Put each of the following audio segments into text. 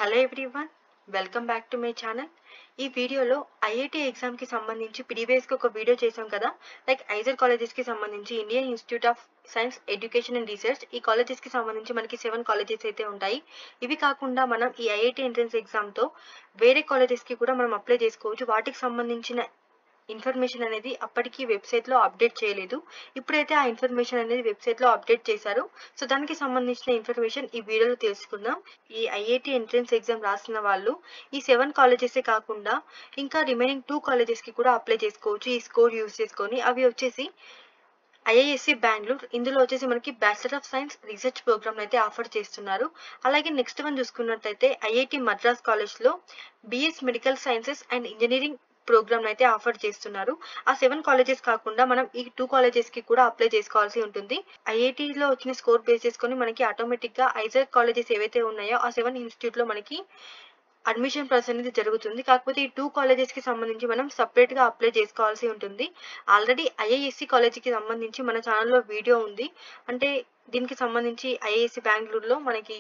Hello everyone, welcome back to my channel. ఈ వీడియోలో IIT ఎగ్జామ్కి సంబంధించి ప్రీవియస్గా ఒక వీడియో చేసాం కదా. లైక్ ఐజర్ కాలేజెస్కి సంబంధించి Indian institute of science education and research, ఈ కాలేజెస్కి సంబంధించి మనకి 7 కాలేజెస్ అయితే ఉంటాయి. ఇవి కాకుండా మనం ఈ ఐఐటి ఎంట్రన్స్ ఎగ్జామ్తో వేరే కాలేజెస్కి కూడా మనం అప్లై చేసుకోవచ్చు. వాటికి సంబంధించిన ఇన్ఫర్మేషన్ అనేది అప్పటికి వెబ్సైట్లో అప్డేట్ చేయలేదు. ఇప్పుడైతే ఆ ఇన్ఫర్మేషన్ అనేది వెబ్సైట్లో అప్డేట్ చేశారు. సో దానికి సంబంధించిన ఇన్ఫర్మేషన్ ఈ వీడియోలో తెలుసుకుందాం. ఈ ఐఐటి ఎంట్రన్స్ ఎగ్జామ్ రాసిన వాళ్ళు ఈ 7 కాలేజెసే కాకుండా ఇంకా రిమైనింగ్ 2 కాలేజెస్కి కూడా అప్లై చేసుకోవచ్చు ఈ స్కోర్ యూజ్ చేసుకొని. అవి వచ్చేసి ఐఐఎస్సి బెంగళూరు. ఇందులో వచ్చేసి మనకి bachelor of science research program అయితే ఆఫర్ చేస్తున్నారు. అలాగే నెక్స్ట్ వన్ చూసుకున్నట్టయితే ఐఐటి మద్రాస్ కాలేజ్లో BS medical sciences and engineering program అయితే ఆఫర్ చేస్తున్నారు. ఆ 7 కాలేజెస్ కాకుండా మనం ఈ 2 కాలేజెస్ కి కూడా అప్లై చేసుకోవాల్సి ఉంటుంది. ఐఐటిలో వచ్చిన స్కోర్ బేస్ చేసుకొని మనకి ఆటోమేటిక్ గా ఐజర్ కాలేజెస్ ఏవైతే ఉన్నాయో ఆ 7 ఇన్స్టిట్యూట్ లో మనకి అడ్మిషన్ ప్రాసెస్ అనేది జరుగుతుంది. కాకపోతే ఈ 2 కాలేజెస్ కి సంబంధించి మనం సపరేట్ గా అప్లై చేసుకోవాల్సి ఉంటుంది. ఆల్రెడీ ఐఐఎస్సి కాలేజీకి సంబంధించి మన ఛానల్లో వీడియో ఉంది. అంటే దీనికి సంబంధించి ఐఐఎస్సి బెంగళూరులో మనకి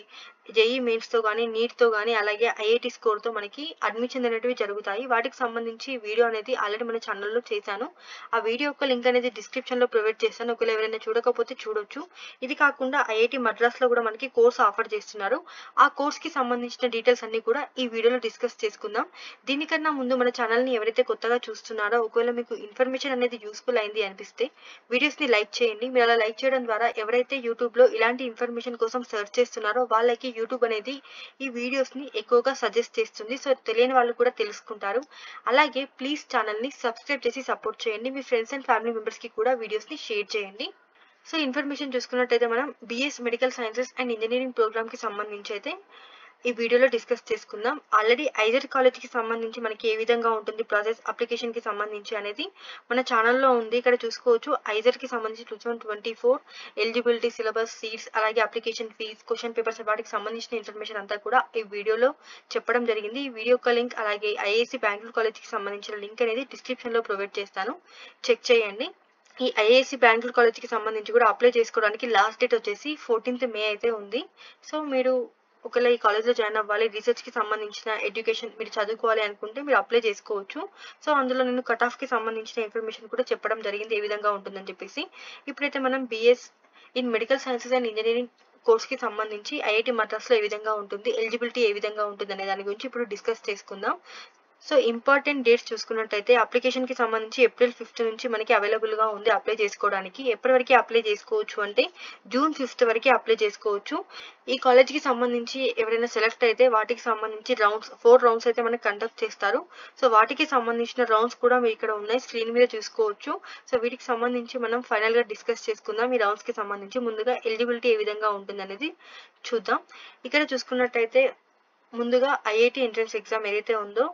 జేఈ మెయిన్స్తో కానీ నీట్తో కానీ అలాగే ఐఐటి స్కోర్తో మనకి అడ్మిషన్ అనేటివి జరుగుతాయి. వాటికి సంబంధించి వీడియో అనేది ఆల్రెడీ మన ఛానల్లో చేశాను. ఆ వీడియో యొక్క లింక్ అనేది డిస్క్రిప్షన్లో ప్రొవైడ్ చేస్తాను. ఒకవేళ ఎవరైనా చూడకపోతే చూడొచ్చు. ఇది కాకుండా ఐఐటి మద్రాస్లో కూడా మనకి కోర్స్ ఆఫర్ చేస్తున్నారు. ఆ కోర్స్కి సంబంధించిన డీటెయిల్స్ అన్ని కూడా ఈ వీడియోలో డిస్కస్ చేసుకుందాం. దీనికన్నా ముందు మన ఛానల్ని ఎవరైతే కొత్తగా చూస్తున్నారో, ఒకవేళ మీకు ఇన్ఫర్మేషన్ అనేది యూస్ఫుల్ అయింది అనిపిస్తే వీడియోస్ని లైక్ చేయండి. మీరు అలా లైక్ చేయడం ద్వారా ఎవరైతే యూట్యూబ్లో ఇలాంటి ఇన్ఫర్మేషన్ కోసం సెర్చ్ చేస్తున్నారో వాళ్ళకి యూట్యూబ్ అనేది ఈ వీడియోస్ని ఎక్కువగా సజెస్ట్ చేస్తుంది. సో తెలియని వాళ్ళు కూడా తెలుసుకుంటారు. అలాగే ప్లీజ్ ఛానల్ని సబ్స్క్రైబ్ చేసి సపోర్ట్ చేయండి. మీ ఫ్రెండ్స్ అండ్ ఫ్యామిలీ మెంబర్స్కి కూడా వీడియోస్ని షేర్ చేయండి. సో ఇన్ఫర్మేషన్ చూసుకున్నట్టయితే మనం BS medical sciences and engineering ప్రోగ్రామ్కి సంబంధించి అయితే ఈ వీడియోలో డిస్కస్ చేసుకుందాం. ఆల్రెడీ ఐజర్ కాలేజ్కి సంబంధించి మనకి ఏ విధంగా ఉంటుంది ప్రాసెస్ అప్లికేషన్కి సంబంధించి అనేది మన ఛానల్లో ఉంది. ఇక్కడ చూసుకోవచ్చు. ఐజర్కి సంబంధించి 2024 ఎలిజిబిలిటీ, సిలబస్, సీట్స్, అలాగే అప్లికేషన్ ఫీజ్, క్వశ్చన్ పేపర్స్, వాటికి సంబంధించిన ఇన్ఫర్మేషన్ అంతా కూడా ఈ వీడియోలో చెప్పడం జరిగింది. ఈ వీడియో యొక్క లింక్ అలాగే ఐఐఎస్సి బెంగళూరు కాలేజ్కి సంబంధించిన లింక్ అనేది డిస్క్రిప్షన్లో ప్రొవైడ్ చేస్తాను. చెక్ చేయండి. ఈ ఐఐఎస్సి బెంగళూరు కాలేజ్కి సంబంధించి కూడా అప్లై చేసుకోవడానికి లాస్ట్ డేట్ వచ్చేసి 14th మే అయితే ఉంది. సో మీరు ఒకవేళ ఈ కాలేజ్లో జాయిన్ అవ్వాలి, రీసెర్చ్కి సంబంధించిన ఎడ్యుకేషన్ మీరు చదువుకోవాలి అనుకుంటే మీరు అప్లై చేసుకోవచ్చు. సో అందులో నేను కట్ ఆఫ్కి సంబంధించిన ఇన్ఫర్మేషన్ కూడా చెప్పడం జరిగింది ఏ విధంగా ఉంటుందని చెప్పేసి. ఇప్పుడైతే మనం BS in medical sciences and engineering కోర్స్కి సంబంధించి ఐఐటి మద్రాస్లో ఏ విధంగా ఉంటుంది, ఎలిజిబిలిటీ ఏ విధంగా ఉంటుంది అనే దాని గురించి ఇప్పుడు డిస్కస్ చేసుకుందాం. సో ఇంపార్టెంట్ డేట్స్ చూసుకున్నట్టయితే అప్లికేషన్కి సంబంధించి ఏప్రిల్ 5th నుంచి మనకి అవైలబుల్గా ఉంది అప్లై చేసుకోవడానికి. ఎప్పటి వరకు అప్లై చేసుకోవచ్చు అంటే జూన్ 5th వరకు అప్లై చేసుకోవచ్చు. ఈ కాలేజ్కి సంబంధించి ఎవరైనా సెలెక్ట్ అయితే వాటికి సంబంధించి 4 రౌండ్స్ అయితే మనకి కండక్ట్ చేస్తారు. సో వాటికి సంబంధించిన రౌండ్స్ కూడా మీరు ఇక్కడ ఉన్నాయి, స్క్రీన్ మీద చూసుకోవచ్చు. సో వీటికి సంబంధించి మనం ఫైనల్గా డిస్కస్ చేసుకుందాం. ఈ రౌండ్స్కి సంబంధించి ముందుగా ఎలిజిబిలిటీ ఏ విధంగా ఉంటుంది అనేది చూద్దాం. ఇక్కడ చూసుకున్నట్టయితే ముందుగా ఐఐటి ఎంట్రన్స్ ఎగ్జామ్ ఏదైతే ఉందో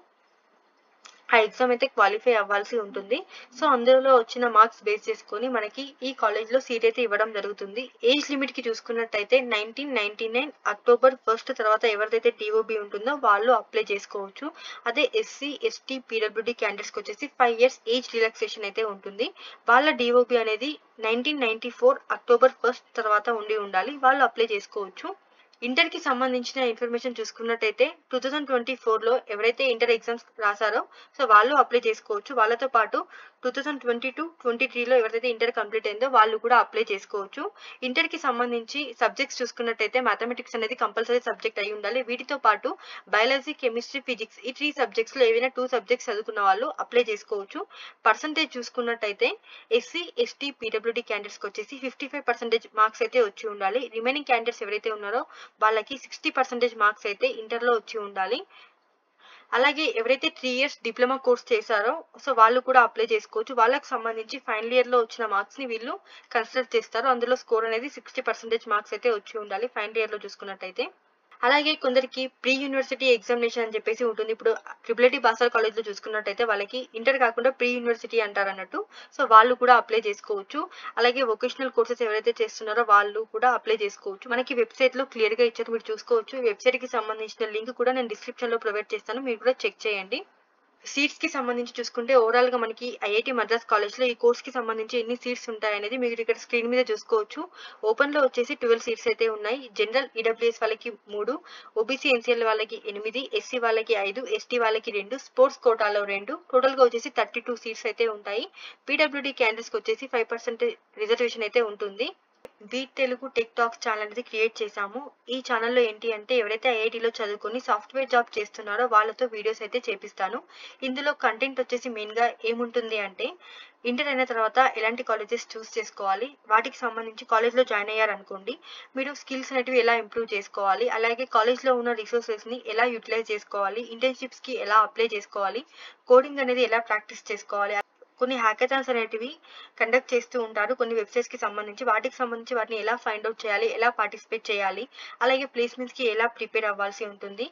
ఆ ఎగ్జామ్ అయితే క్వాలిఫై అవ్వాల్సి ఉంటుంది. సో అందులో వచ్చిన మార్క్స్ బేస్ చేసుకొని మనకి ఈ కాలేజ్లో సీట్ అయితే ఇవ్వడం జరుగుతుంది. ఏజ్ లిమిట్కి చూసుకున్నట్టయితే 1999 అక్టోబర్ 1 తర్వాత ఎవరిదైతే టీఓబీ ఉంటుందో వాళ్ళు అప్లై చేసుకోవచ్చు. అదే ఎస్సీ, ఎస్టీ, పీడబ్ల్యూడీ క్యాండిడేట్స్కి వచ్చేసి 5 years ఏజ్ రిలాక్సేషన్ అయితే ఉంటుంది. వాళ్ళ డిఓబీ అనేది 1994 అక్టోబర్ 1 తర్వాత ఉండాలి. వాళ్ళు అప్లై చేసుకోవచ్చు. ఇంటర్కి సంబంధించిన ఇన్ఫర్మేషన్ చూసుకున్నట్టయితే 2024లో ఎవరైతే ఇంటర్ ఎగ్జామ్స్ రాశారో సో వాళ్ళు అప్లై చేసుకోవచ్చు. వాళ్ళతో పాటు 2022-23లో ఎవరైతే ఇంటర్ కంప్లీట్ అయిందో వాళ్ళు కూడా అప్లై చేసుకోవచ్చు. ఇంటర్కి సంబంధించి సబ్జెక్ట్స్ చూసుకున్నట్టయితే మ్యాథమెటిక్స్ అనేది కంపల్సరీ సబ్జెక్ట్ అయి ఉండాలి. వీటితో పాటు బయాలజీ, కెమిస్ట్రీ, ఫిజిక్స్ ఈ 3 సబ్జెక్ట్స్లో ఏవైనా 2 సబ్జెక్ట్స్ చదువుకున్న వాళ్ళు అప్లై చేసుకోవచ్చు. పర్సంటేజ్ చూసుకున్నట్టయితే ఎస్సీ, ఎస్టీ, పీడబ్ల్యూడీ క్యాండిడేట్స్కి వచ్చేసి 55% మార్క్స్ అయితే వచ్చి ఉండాలి. రిమైనింగ్ క్యాండిడేట్స్ ఎవరైతే ఉన్నారో వాళ్ళకి 60% మార్క్స్ అయితే ఇంటర్లో వచ్చి ఉండాలి. అలాగే ఎవరైతే 3 years డిప్లొమా కోర్స్ చేశారో సో వాళ్ళు కూడా అప్లై చేసుకోవచ్చు. వాళ్ళకి సంబంధించి ఫైనల్ ఇయర్లో వచ్చిన మార్క్స్ని వీళ్ళు కన్సిడర్ చేస్తారు. అందులో స్కోర్ అనేది 60% మార్క్స్ అయితే వచ్చి ఉండాలి ఫైనల్ ఇయర్లో చూసుకున్నట్టయితే. అలాగే కొందరికి ప్రీ యూనివర్సిటీ ఎగ్జామినేషన్ అని చెప్పేసి ఉంటుంది. ఇప్పుడు ట్రిపుల్ బాసర్ కాలేజ్లో చూసుకున్నట్టయితే వాళ్ళకి ఇంటర్ కాకుండా ప్రీ యూనివర్సిటీ అంటారు అన్నట్టు. సో వాళ్ళు కూడా అప్లై చేసుకోవచ్చు. అలాగే వొకేషనల్ కోర్సెస్ ఎవరైతే చేస్తున్నారో వాళ్ళు కూడా అప్లై చేసుకోవచ్చు. మనకి వెబ్సైట్లో క్లియర్గా ఇచ్చారు, మీరు చూసుకోవచ్చు. ఈ వెబ్సైట్కి సంబంధించిన లింక్ కూడా నేను డిస్క్రిప్షన్లో ప్రొవైడ్ చేస్తాను, మీరు కూడా చెక్ చేయండి. సీట్స్ కి సంబంధించి చూసుకుంటే ఓవరాల్ గా మనకి ఐఐటి మద్రాస్ కాలేజ్ లో ఈ కోర్స్ కి సంబంధించి ఎన్ని సీట్స్ ఉంటాయనేది మీరు ఇక్కడ స్క్రీన్ మీద చూసుకోవచ్చు. ఓపెన్ లో వచ్చేసి 12 సీట్స్ అయితే ఉన్నాయి. జనరల్ ఈడబ్ల్యూఎస్ వాళ్ళకి 3, ఓబీసీ ఎన్సీఎల్ వాళ్ళకి 8, ఎస్సీ వాళ్ళకి 5, ఎస్టీ వాళ్ళకి 2, స్పోర్ట్స్ కోటాలో 2, టోటల్ గా వచ్చేసి 32 సీట్స్ అయితే ఉంటాయి. పీడబ్ల్యూడీ క్యాండిడేట్స్ కి వచ్చేసి 5% రిజర్వేషన్ అయితే ఉంటుంది. Beat Telugu tech talks channel అనేది క్రియేట్ చేశాము. ఈ ఛానల్లో ఏంటి అంటే ఎవరైతే ఐఐటీలో చదువుకొని సాఫ్ట్వేర్ జాబ్ చేస్తున్నారో వాళ్ళతో వీడియోస్ అయితే చేపిస్తాను. ఇందులో కంటెంట్ వచ్చేసి మెయిన్ గా ఏముంటుంది అంటే ఇంటర్ అయిన తర్వాత ఎలాంటి కాలేజెస్ చూస్ చేసుకోవాలి, వాటికి సంబంధించి కాలేజ్లో జాయిన్ అయ్యారనుకోండి మీరు స్కిల్స్ అనేటివి ఎలా ఇంప్రూవ్ చేసుకోవాలి, అలాగే కాలేజ్లో ఉన్న రిసోర్సెస్ ని ఎలా యూటిలైజ్ చేసుకోవాలి, ఇంటర్న్షిప్స్ కి ఎలా అప్లై చేసుకోవాలి, కోడింగ్ అనేది ఎలా ప్రాక్టీస్ చేసుకోవాలి, కొన్ని హ్యాకథాన్స్ అనేటివి కండక్ట్ చేస్తూ ఉంటారు కొన్ని వెబ్సైట్స్ కి సంబంధించి. వాటిని ఎలా ఫైండ్ అవుట్ చేయాలి, ఎలా పార్టిసిపేట్ చేయాలి, అలాగే ప్లేస్మెంట్స్ కి ఎలా ప్రిపేర్ అవ్వాల్సి ఉంటుంది.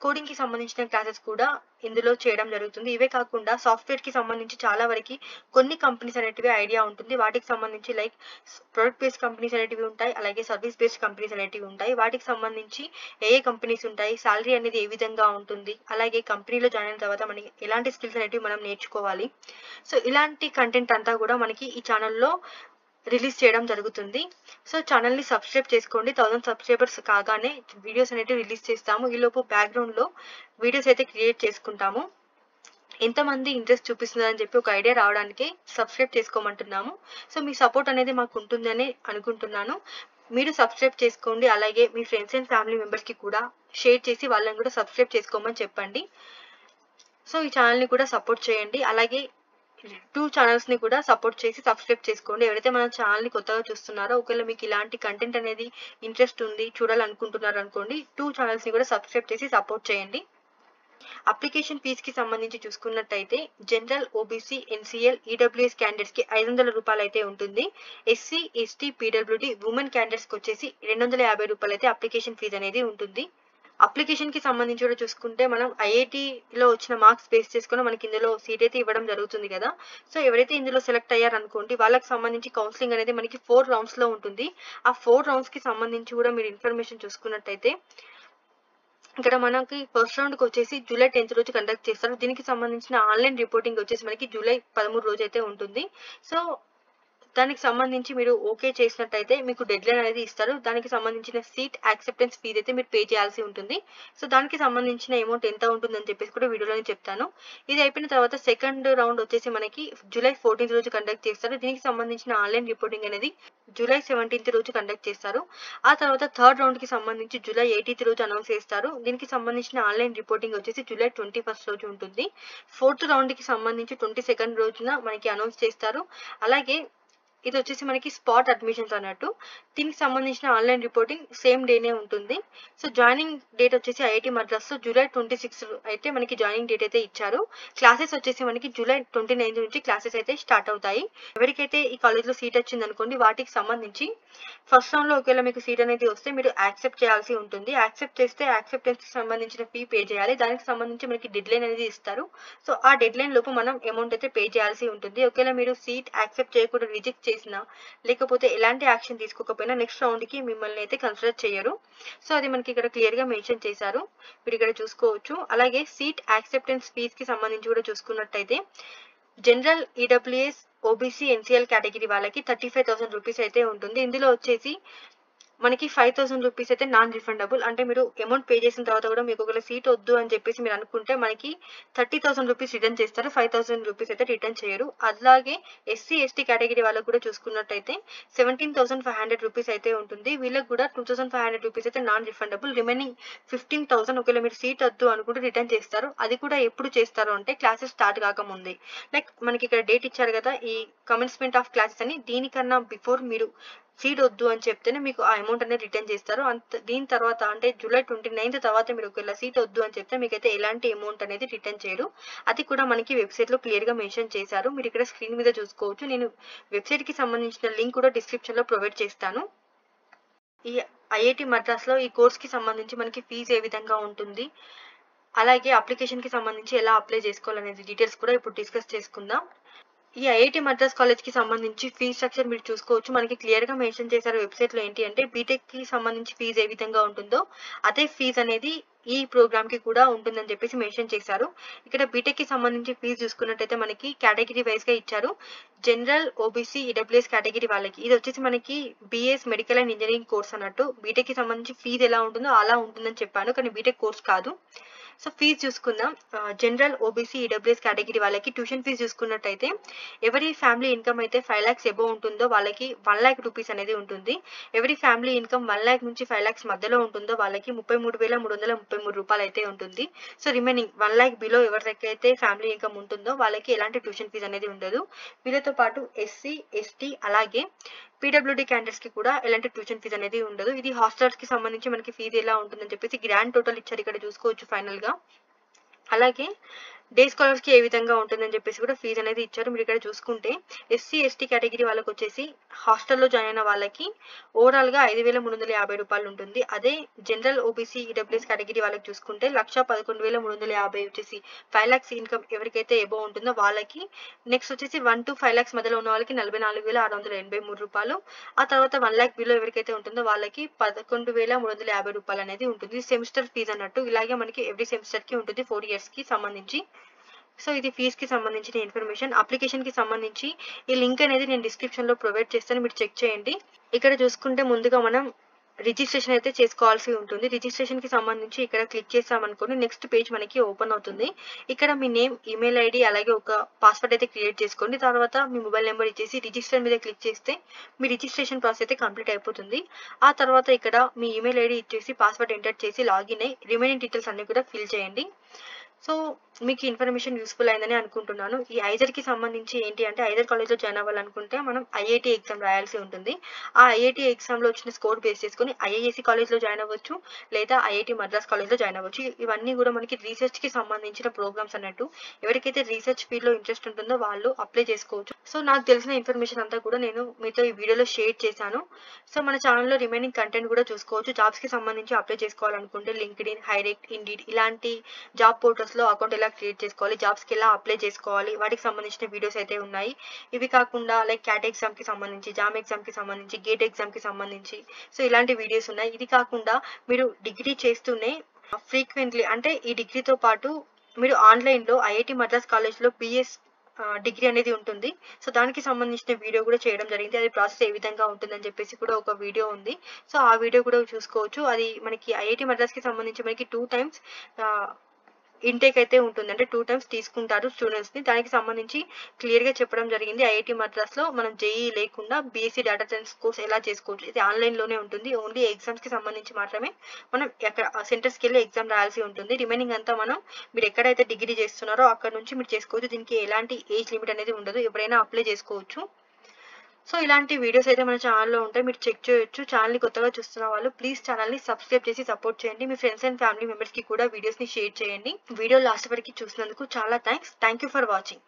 కోడింగ్ కి సంబంధించిన క్లాసెస్ కూడా ఇందులో చేయడం జరుగుతుంది. ఇవే కాకుండా సాఫ్ట్వేర్ కి సంబంధించి చాలా వరకు కొన్ని కంపెనీస్ అనేటివి ఐడియా ఉంటుంది. వాటికి సంబంధించి లైక్ ప్రొడక్ట్ బేస్డ్ కంపెనీస్ అనేటివి ఉంటాయి, అలాగే సర్వీస్ బేస్డ్ కంపెనీస్ అనేటివి ఉంటాయి. వాటికి సంబంధించి ఏ కంపెనీస్ ఉంటాయి, సాలరీ అనేది ఏ విధంగా ఉంటుంది, అలాగే కంపెనీలో జాయిన్ అయిన తర్వాత మనకి ఎలాంటి స్కిల్స్ అనేటివి మనం నేర్చుకోవాలి. సో ఇలాంటి కంటెంట్ అంతా కూడా మనకి ఈ ఛానల్లో రిలీజ్ చేయడం జరుగుతుంది. సో ఛానల్ ని సబ్స్క్రైబ్ చేసుకోండి. 1000 సబ్స్క్రైబర్స్ కాగానే వీడియోస్ అనేవి రిలీజ్ చేస్తాము. ఈలోపు బ్యాక్గ్రౌండ్ లో వీడియోస్ అయితే క్రియేట్ చేసుకుంటాము. ఎంతమంది ఇంట్రెస్ట్ చూపిస్తున్నారని చెప్పి ఒక ఐడియా రావడానికి సబ్స్క్రైబ్ చేసుకోమంటున్నాము. సో మీ సపోర్ట్ అనేది మాకు ఉంటుందని అనుకుంటున్నాను. మీరు సబ్స్క్రైబ్ చేసుకోండి, అలాగే మీ ఫ్రెండ్స్ అండ్ ఫ్యామిలీ మెంబర్స్ కి కూడా షేర్ చేసి వాళ్ళని కూడా సబ్స్క్రైబ్ చేసుకోమని చెప్పండి. సో ఈ ఛానల్ ని కూడా సపోర్ట్ చేయండి, అలాగే 2 ఛానల్స్ ని కూడా సపోర్ట్ చేసి సబ్స్క్రైబ్ చేసుకోండి. ఎవరైతే మన ఛానల్ ని కొత్తగా చూస్తున్నారో ఒకవేళ మీకు ఇలాంటి కంటెంట్ అనేది ఇంట్రెస్ట్ ఉంది చూడాలనుకుంటున్నారు అనుకోండి 2 ఛానల్స్ ని కూడా సబ్స్క్రైబ్ చేసి సపోర్ట్ చేయండి. అప్లికేషన్ ఫీజ్ కి సంబంధించి చూసుకున్నట్టయితే general, OBC, NCL, EWS candidates కి 500 రూపాయలు అయితే ఉంటుంది. SC, ST, PWD, women candidates కి వచ్చేసి 250 రూపాయలు అయితే అప్లికేషన్ ఫీజ్ అనేది ఉంటుంది. అప్లికేషన్ కి సంబంధించి కూడా చూసుకుంటే మనం ఐఐటిలో వచ్చిన మార్క్స్ బేస్ చేసుకుని మనకి ఇందులో సీట్ అయితే ఇవ్వడం జరుగుతుంది కదా. సో ఎవరైతే ఇందులో సెలెక్ట్ అయ్యారనుకోండి వాళ్ళకి సంబంధించి కౌన్సిలింగ్ అనేది మనకి 4 రౌండ్స్ లో ఉంటుంది. ఆ 4 రౌండ్స్ కి సంబంధించి కూడా మీరు ఇన్ఫర్మేషన్ చూసుకున్నట్టయితే ఇక్కడ మనకి ఫస్ట్ రౌండ్ కి వచ్చేసి జూలై 10th రోజు కండక్ట్ చేస్తారు. దీనికి సంబంధించిన ఆన్లైన్ రిపోర్టింగ్ వచ్చేసి మనకి జూలై 13 రోజు అయితే ఉంటుంది. సో దానికి సంబంధించి మీరు ఓకే చేసినట్టయితే మీకు డెడ్ లైన్ అనేది ఇస్తారు. దానికి సంబంధించిన సీట్ యాక్సెప్టెన్స్ ఫీజ్ అయితే మీరు పే చేయాల్సి ఉంటుంది. సో దానికి సంబంధించిన అమౌంట్ ఎంత ఉంటుందని చెప్పేసి కూడా వీడియోలోనే చెప్తాను. ఇది అయిపోయిన తర్వాత సెకండ్ రౌండ్ వచ్చేసి మనకి జూలై 14th రోజు కండక్ట్ చేస్తారు. దీనికి సంబంధించిన ఆన్లైన్ రిపోర్టింగ్ అనేది జూలై 17th రోజు కండక్ట్ చేస్తారు. ఆ తర్వాత థర్డ్ రౌండ్ కి సంబంధించి జూలై 18th రోజు అనౌన్స్ చేస్తారు. దీనికి సంబంధించిన ఆన్లైన్ రిపోర్టింగ్ వచ్చేసి జూలై 21st రోజు ఉంటుంది. ఫోర్త్ రౌండ్ కి సంబంధించి 22nd రోజున మనకి అనౌన్స్ చేస్తారు. అలాగే ఇది వచ్చేసి మనకి స్పాట్ అడ్మిషన్స్ అన్నట్టు. దీనికి సంబంధించిన ఆన్లైన్ రిపోర్టింగ్ సేమ్ డేనే ఉంటుంది. సో జాయినింగ్ డేట్ వచ్చేసి ఐఐటి మద్రాస్ లో జూలై 26 అయితే మనకి జాయినింగ్ డేట్ అయితే ఇచ్చారు. క్లాసెస్ వచ్చేసి మనకి జూలై 29 నుంచి క్లాసెస్ అయితే స్టార్ట్ అవుతాయి. ఎవరికైతే ఈ కాలేజ్ లో సీట్ వచ్చింది అనుకోండి వాటికి సంబంధించి ఫస్ట్ రౌండ్ లో ఒకవేళ మీకు సీట్ అనేది వస్తే మీరు యాక్సెప్ట్ చేయాల్సి ఉంటుంది. యాక్సెప్ట్ చేస్తే యాక్సెప్టెన్స్ కి సంబంధించిన ఫీ పే చేయాలి. దానికి సంబంధించి మనకి డెడ్ లైన్ అనేది ఇస్తారు. సో ఆ డెడ్ లైన్ లోపు మనం అమౌంట్ అయితే పే చేయాల్సి ఉంటుంది. ఒకవేళ మీరు సీట్ యాక్సెప్ట్ చేయకుండా రిజెక్ట్ చేసినా లేకపోతే ఎలాంటి యాక్షన్ తీసుకోకపోయినా నెక్స్ట్ రౌండ్ కి మిమ్మల్ని అయితే కన్సిడర్ చేయరు. సో అది మనకి ఇక్కడ క్లియర్ గా మెన్షన్ చేశారు, మీరు ఇక్కడ చూసుకోవచ్చు. అలాగే సీట్ యాక్సెప్టెన్స్ ఫీజ్ కి సంబంధించి కూడా చూసుకున్నట్టయితే general, EWS, OBC, NCL category వాళ్ళకి 35,000 రూపీస్ అయితే ఉంటుంది. ఇందులో వచ్చేసి మనకి 5,000 రూపీస్ అయితే నాన్ రిఫండబుల్. అంటే మీరు అమౌంట్ పే చేసిన తర్వాత కూడా మీకు ఒకవేళ సీట్ వద్దు అని చెప్పేసి మీరు అనుకుంటే మనకి 30,000 రూపీస్ రిటర్న్ చేస్తారు. 5,000 రూపీస్ అయితే రిటర్న్ చేయరు. అలాగే ఎస్సీ, ఎస్టీ కేటగిరీ వాళ్ళకు కూడా చూసుకున్నట్టయితే 17,500 రూపీస్ అయితే ఉంటుంది. వీళ్ళకి కూడా 2,500 రూపీస్ అయితే నాన్ రిఫండబుల్. రిమైనింగ్ 15,000 ఒకవేళ మీరు సీట్ వద్దు అనుకుంటే రిటర్న్ చేస్తారు. అది కూడా ఎప్పుడు చేస్తారు అంటే క్లాసెస్ స్టార్ట్ కాకముందే. లైక్ మనకి ఇక్కడ డేట్ ఇచ్చారు కదా ఈ కమెన్స్మెంట్ ఆఫ్ క్లాసెస్ అని, దీనికన్నా బిఫోర్ మీరు సీట్ వద్దు అని చెప్తేనే మీకు ఆ అమౌంట్ అనేది రిటర్న్ చేస్తారు. దీని తర్వాత అంటే జూలై 29th తర్వాత మీరు ఒకవేళ సీట్ వద్దు అని చెప్తే మీకైతే ఎలాంటి అమౌంట్ అనేది రిటర్న్ చేయరు. అది కూడా మనకి వెబ్సైట్ లో క్లియర్ గా మెన్షన్ చేశారు. మీరు ఇక్కడ స్క్రీన్ మీద చూసుకోవచ్చు. నేను వెబ్సైట్ కి సంబంధించిన లింక్ కూడా డిస్క్రిప్షన్ లో ప్రొవైడ్ చేస్తాను. ఈ ఐఐటి మద్రాస్ లో ఈ కోర్స్ కి సంబంధించి మనకి ఫీజు ఏ విధంగా ఉంటుంది, అలాగే అప్లికేషన్ కి సంబంధించి ఎలా అప్లై చేసుకోవాలనేది డీటెయిల్స్ కూడా ఇప్పుడు డిస్కస్ చేసుకుందాం. ఈ ఐఐటి మద్రాస్ కాలేజ్ కి సంబంధించి ఫీజ్ స్ట్రక్చర్ మీరు చూసుకోవచ్చు. మనకి క్లియర్ గా మెన్షన్ చేశారు వెబ్సైట్ లో. ఏంటి అంటే బీటెక్ కి సంబంధించి ఫీజు ఏ విధంగా ఉంటుందో అదే ఫీజ్ అనేది ఈ ప్రోగ్రామ్ కి కూడా ఉంటుందని చెప్పేసి మెన్షన్ చేశారు. ఇక్కడ బీటెక్ కి సంబంధించి ఫీజు చూసుకున్నట్టయితే మనకి కేటగిరీ వైజ్ గా ఇచ్చారు. జనరల్, ఓబీసీ, ఈడబ్ల్యూఎస్ కేటగిరీ వాళ్ళకి ఇది వచ్చేసి మనకి BS medical and engineering course అన్నట్టు. బీటెక్ కి సంబంధించి ఫీజు ఎలా ఉంటుందో అలా ఉంటుందని చెప్పాను, కానీ బీటెక్ కోర్స్ కాదు. సో ఫీజు చూసుకుందాం. జనరల్, ఓబీసీ, ఈడబ్ల్యూఎస్ కేటగిరీ వాళ్ళకి ట్యూషన్ ఫీజు చూసుకున్నట్టయితే ఎవరి ఫ్యామిలీ ఇన్కమ్ అయితే 5 lakhs అబోవ్ ఉంటుందో వాళ్ళకి 1 lakh రూపీస్ అనేది ఉంటుంది. ఎవరి ఫ్యామిలీ ఇన్కమ్ 1 lakh నుంచి 5 lakhs మధ్యలో ఉంటుందో వాళ్ళకి 33,333 రూపాయలు అయితే ఉంటుంది. సో రిమైనింగ్ 1 lakh బిలో ఎవరికైతే ఫ్యామిలీ ఇన్కమ్ ఉంటుందో వాళ్ళకి ఎలాంటి ట్యూషన్ ఫీజు అనేది ఉండదు. వీళ్ళతో పాటు ఎస్సీ, ఎస్టీ అలాగే పీడబ్ల్యూడీ క్యాండిడేట్స్ కి కూడా ఎలాంటి ట్యూషన్ ఫీజు అనేది ఉండదు. ఇది హాస్టల్స్ కి సంబంధించి మనకి ఫీజు ఎలా ఉంటుందని చెప్పేసి గ్రాండ్ టోటల్ ఇచ్చారు, ఇక్కడ చూసుకోవచ్చు ఫైనల్ గా. అలాగే డే స్కాలర్స్ కి ఏ విధంగా ఉంటుందని చెప్పేసి కూడా ఫీజు అనేది ఇచ్చారు. మీరు ఇక్కడ చూసుకుంటే ఎస్సీ, ఎస్టీ కేటగిరీ వాళ్ళకి వచ్చేసి హాస్టల్లో జాయిన్ అయిన వాళ్ళకి ఓవరాల్ గా 5,350 రూపాయలు ఉంటుంది. అదే జనరల్, ఓబీసీ, ఈడబ్ల్యూఎస్ కేటగిరీ వాళ్ళకి చూసుకుంటే 1,11,350 వచ్చేసి 5 lakhs ఇన్కమ్ ఎవరికైతే ఎబోవ్ ఉంటుందో వాళ్ళకి. నెక్స్ట్ వచ్చేసి 1 to 5 lakhs మధ్యలో ఉన్న వాళ్ళకి 44,683 రూపాయలు. ఆ తర్వాత 1 lakh బిలో ఎవరికైతే ఉంటుందో వాళ్ళకి 11,350 రూపాయలు అనేది ఉంటుంది. సెమిస్టర్ ఫీజు అన్నట్టు. ఇలాగే మనకి ఎవ్రీ సెమిస్టర్ కి ఉంటుంది 4 years కి సంబంధించి. సో ఇది ఫీజ్ కి సంబంధించిన ఇన్ఫర్మేషన్. అప్లికేషన్ కి సంబంధించి ఈ లింక్ అనేది నేను డిస్క్రిప్షన్ లో ప్రొవైడ్ చేస్తాను, మీరు చెక్ చేయండి. ఇక్కడ చూసుకుంటే ముందుగా మనం రిజిస్ట్రేషన్ అయితే చేసుకోవాల్సి ఉంటుంది. రిజిస్ట్రేషన్ కి సంబంధించి ఇక్కడ క్లిక్ చేసామనుకోండి నెక్స్ట్ పేజ్ మనకి ఓపెన్ అవుతుంది. ఇక్కడ మీ నేమ్, ఈమెయిల్ ఐడి అలాగే ఒక పాస్వర్డ్ అయితే క్రియేట్ చేసుకోండి. తర్వాత మీ మొబైల్ నెంబర్ ఇచ్చేసి రిజిస్టర్ మీద క్లిక్ చేస్తే మీ రిజిస్ట్రేషన్ ప్రాసెస్ అయితే కంప్లీట్ అయిపోతుంది. ఆ తర్వాత ఇక్కడ మీ ఈమెయిల్ ఐడి ఇచ్చేసి పాస్వర్డ్ ఎంటర్ చేసి లాగిన్ అయ్యి రిమైనింగ్ డీటెయిల్స్ అన్ని కూడా ఫిల్ చేయండి. సో మీకు ఇన్ఫర్మేషన్ యూస్ఫుల్ అయిందని అనుకుంటున్నాను. ఈ ఐజర్ కి సంబంధించి ఏంటి అంటే ఐజర్ కాలేజ్లో జాయిన్ అవ్వాలనుకుంటే మనం ఐఐటి ఎగ్జామ్ రాయాల్సి ఉంటుంది. ఆ ఐఐటి ఎగ్జామ్లో వచ్చిన స్కోర్ బేస్ చేసుకుని ఐఐఎస్సి కాలేజ్లో జాయిన్ అవ్వచ్చు, లేదా ఐఐటి మద్రాస్ కాలేజ్లో జాయిన్ అవ్వచ్చు. ఇవన్నీ కూడా మనకి రీసెర్చ్కి సంబంధించిన ప్రోగ్రామ్స్ అన్నట్టు. ఎవరికైతే రీసెర్చ్ ఫీల్డ్లో ఇంట్రెస్ట్ ఉంటుందో వాళ్ళు అప్లై చేసుకోవచ్చు. సో నాకు తెలిసిన ఇన్ఫర్మేషన్ అంతా కూడా నేను మీతో ఈ వీడియోలో షేర్ చేశాను. సో మన ఛానల్లో రిమైనింగ్ కంటెంట్ కూడా చూసుకోవచ్చు. జాబ్స్కి సంబంధించి అప్లై చేసుకోవాలనుకుంటే లింక్డ్ఇన్, హైరెక్ట్, ఇండీడ్ ఇలాంటి జాబ్ పోర్టల్స్లో అకౌంట్ ఎలా క్రియేట్ చేసుకోవాలి, జాబ్స్కి ఎలా అప్లై చేసుకోవాలి, వాటికి సంబంధించిన వీడియోస్ అయితే ఉన్నాయి. ఇవి కాకుండా లైక్ క్యాట్ ఎగ్జామ్ కి సంబంధించి, జామ్ ఎగ్జామ్ కి సంబంధించి, గేట్ ఎగ్జామ్ కి సంబంధించి సో ఇలాంటి వీడియోస్ ఉన్నాయి. ఇది కాకుండా మీరు డిగ్రీ చేస్తూనే ఫ్రీక్వెంట్లీ అంటే ఈ డిగ్రీతో పాటు మీరు ఆన్లైన్ లో ఐఐటి మద్రాస్ కాలేజ్ లో బిఎస్ డిగ్రీ అనేది ఉంటుంది. సో దానికి సంబంధించిన వీడియో కూడా చేయడం జరిగింది. అది ప్రాసెస్ ఏ విధంగా ఉంటుందని చెప్పేసి కూడా ఒక వీడియో ఉంది. సో ఆ వీడియో కూడా చూసుకోవచ్చు. అది మనకి ఐఐటి మద్రాస్ కి సంబంధించి మనకి 2 times ఇంటేక్ అయితే ఉంటుంది, అంటే 2 times తీసుకుంటారు స్టూడెంట్స్ ని. దానికి సంబంధించి క్లియర్ గా చెప్పడం జరిగింది. ఐఐటి మద్రాస్ లో మనం జేఈ లేకుండా బీఎస్సీ డేటా సైన్స్ కోర్స్ ఎలా చేసుకోవచ్చు, ఇది ఆన్లైన్ లోనే ఉంటుంది. ఓన్లీ ఎగ్జామ్స్ కి సంబంధించి మాత్రమే మనం సెంటర్స్ కి వెళ్ళి ఎగ్జామ్ రాయాల్సి ఉంటుంది. రిమైనింగ్ అంతా మనం మీరు ఎక్కడైతే డిగ్రీ చేస్తున్నారో అక్కడ నుంచి మీరు చేసుకోవచ్చు. దీనికి ఎలాంటి ఏజ్ లిమిట్ అనేది ఉండదు, ఎవరైనా అప్లై చేసుకోవచ్చు. సో ఇలాంటి వీడియోస్ అయితే మన ఛానల్లో ఉంటాయి, మీరు చెక్ చేయొచ్చు. ఛానల్ని కొత్తగా చూస్తున్న వాళ్ళు ప్లీజ్ ఛానల్ని సబ్స్క్రైబ్ చేసి సపోర్ట్ చేయండి. మీ ఫ్రెండ్స్ అండ్ ఫ్యామిలీ మెంబర్స్కి కూడా వీడియోస్ని షేర్ చేయండి. వీడియో లాస్ట్ వరకు చూసినందుకు చాలా thanks. Thank you for watching.